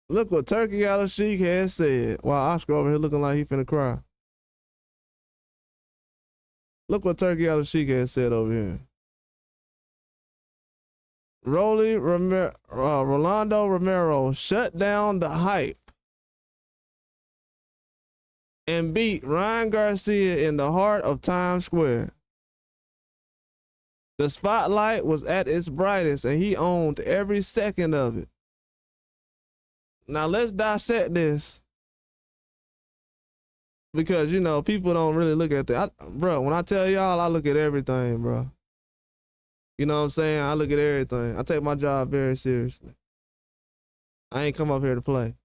Look what Turki Alalshikh has said. While Oscar over here looking like he finna cry. Look what Turki Alalshikh has said over here. Rolando Romero shut down the hype and beat Ryan Garcia in the heart of Times Square. The spotlight was at its brightest and he owned every second of it. Now let's dissect this because, you know, people don't really look at that. Bro, when I tell y'all, I look at everything, bro. You know what I'm saying? I look at everything. I take my job very seriously. I ain't come up here to play.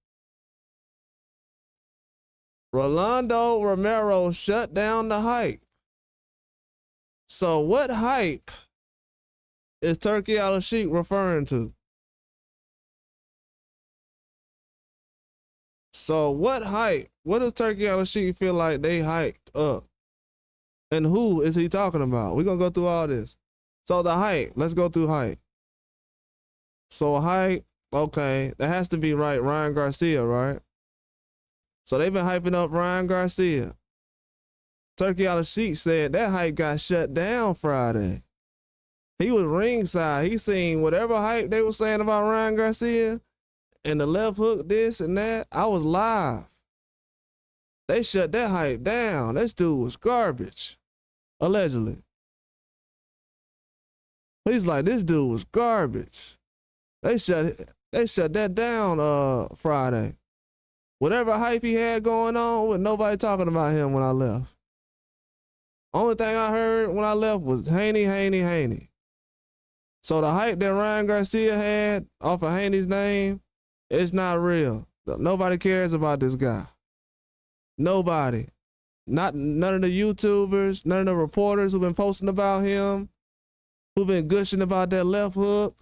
Rolando Romero shut down the hype. So what hype is Turki Alalshikh referring to? So what hype? What does Turki Alalshikh feel like they hyped up? And who is he talking about? We're going to go through all this. So the hype, let's go through hype. So hype, okay, that has to be right, Ryan Garcia, right? So they've been hyping up Ryan Garcia. Turki Alalshikh said that hype got shut down Friday. He was ringside. He seen whatever hype they were saying about Ryan Garcia and the left hook, this and that. I was live. They shut that hype down. This dude was garbage, allegedly. He's like, this dude was garbage. They shut that down Friday. Whatever hype he had going on, with nobody talking about him when I left. Only thing I heard when I left was Haney. So the hype that Ryan Garcia had off of Haney's name, it's not real. Nobody cares about this guy. Nobody. None of the YouTubers, none of the reporters who've been posting about him, who've been gushing about that left hook.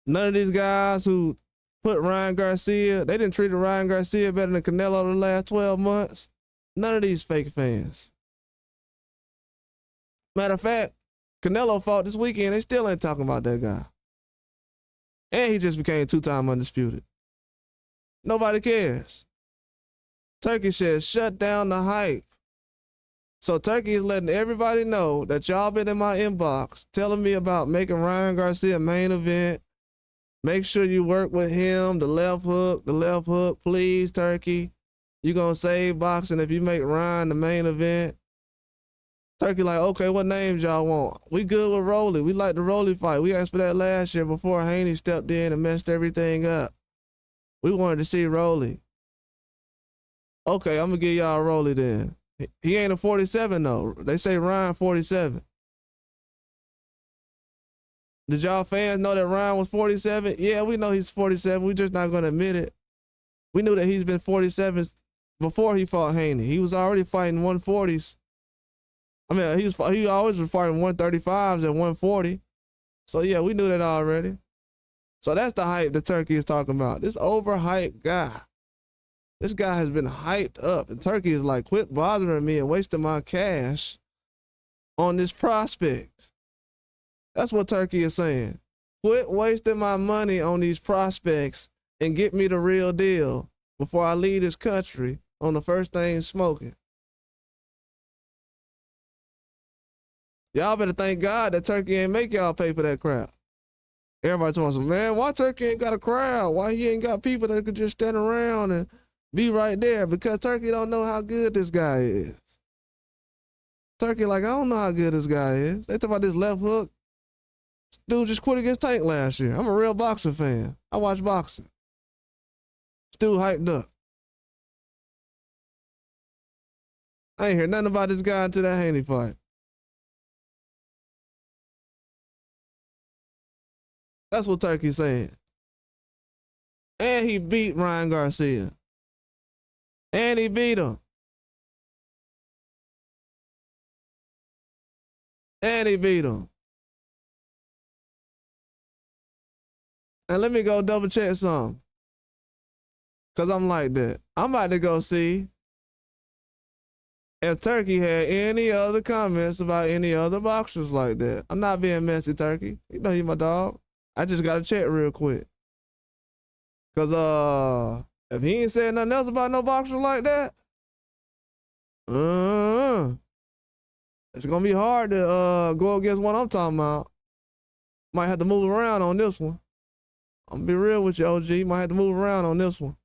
None of these guys who put Ryan Garcia, they didn't treat Ryan Garcia better than Canelo the last 12 months. None of these fake fans. Matter of fact, Canelo fought this weekend. They still ain't talking about that guy. And he just became 2-time undisputed. Nobody cares. Turki said, shut down the hype. So Turki is letting everybody know that y'all been in my inbox telling me about making Ryan Garcia main event. Make sure you work with him, the left hook, please, Turki. You gonna save boxing if you make Ryan the main event. Turki like, okay, what names y'all want? We good with Rolly. We like the Rolly fight. We asked for that last year before Haney stepped in and messed everything up. We wanted to see Rolly. Okay, I'm gonna give y'all Rolly then. He ain't a 47 though. They say Ryan 47. Did y'all fans know that Ryan was 47? Yeah, we know he's 47. We're just not gonna admit it. We knew that he's been 47 before he fought Haney. He was already fighting 140s. I mean, he always was fighting 135s and 140. So yeah, we knew that already. So that's the hype that Turki is talking about. This overhyped guy. This guy has been hyped up, and Turki is like, quit bothering me and wasting my cash on this prospect. That's what Turki is saying. Quit wasting my money on these prospects and get me the real deal before I leave this country on the first thing smoking. Y'all better thank God that Turki ain't make y'all pay for that crap. Everybody talking about, man, why Turki ain't got a crowd? Why he ain't got people that could just stand around and be right there? Because Turki don't know how good this guy is. Turki like, I don't know how good this guy is. They talk about this left hook. Dude just quit against Tank last year. I'm a real boxing fan. I watch boxing. Dude hyped up. I ain't hear nothing about this guy until that Haney fight. That's what Turki's saying. And he beat Ryan Garcia. And he beat him. And he beat him. And let me go double check something. Because I'm like that. I'm about to go see if Turki had any other comments about any other boxers like that. I'm not being messy, Turki. You know you my dog. I just got to check real quick. Cause if he ain't said nothing else about no boxer like that, it's gonna be hard to go against what I'm talking about. Might have to move around on this one. I'm gonna be real with you, OG. Might have to move around on this one.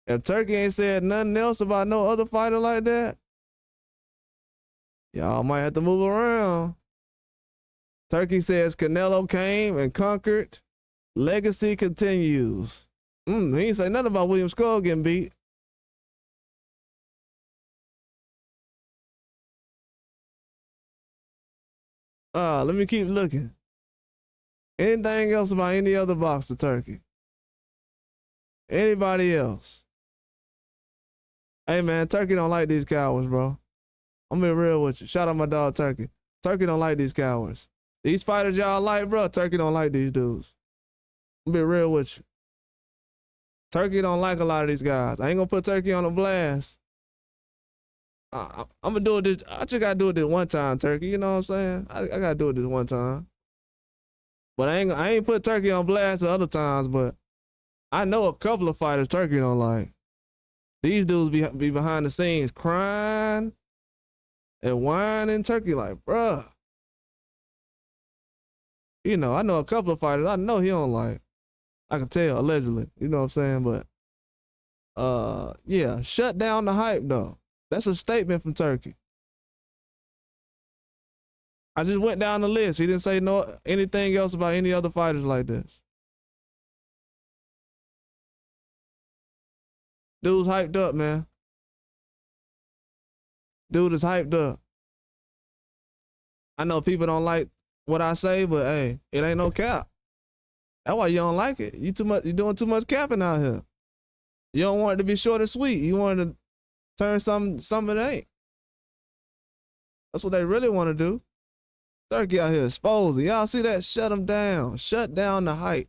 If Turki ain't said nothing else about no other fighter like that, y'all might have to move around. Turki says Canelo came and conquered. Legacy continues. He ain't say nothing about William Skull getting beat. Let me keep looking. Anything else about any other boxer, Turki? Anybody else? Hey man, Turki don't like these cowards, bro. I'm being real with you. Shout out my dog Turki. Turki don't like these cowards. These fighters y'all like, bro, Turki don't like these dudes. I'm being real with you. Turki don't like a lot of these guys. I ain't gonna put Turki on a blast. I'm gonna do it this. I just gotta do it this one time, Turki. You know what I'm saying? I gotta do it this one time. But I ain't put Turki on blast the other times. But I know a couple of fighters Turki don't like. These dudes be behind the scenes crying and whining. Turki like, bruh. You know, I know a couple of fighters I know he don't like. I can tell, allegedly. You know what I'm saying? But yeah, shut down the hype though. That's a statement from Turki. I just went down the list. He didn't say anything else about any other fighters like this. Dude's hyped up, man. Dude is hyped up. I know people don't like what I say, but hey, it ain't no cap. That's why you don't like it. You doing too much capping out here. You don't want it to be short and sweet. You want it to turn something it ain't. That's what they really want to do. Turki out here exposing. Y'all see that? Shut them down. Shut down the hype.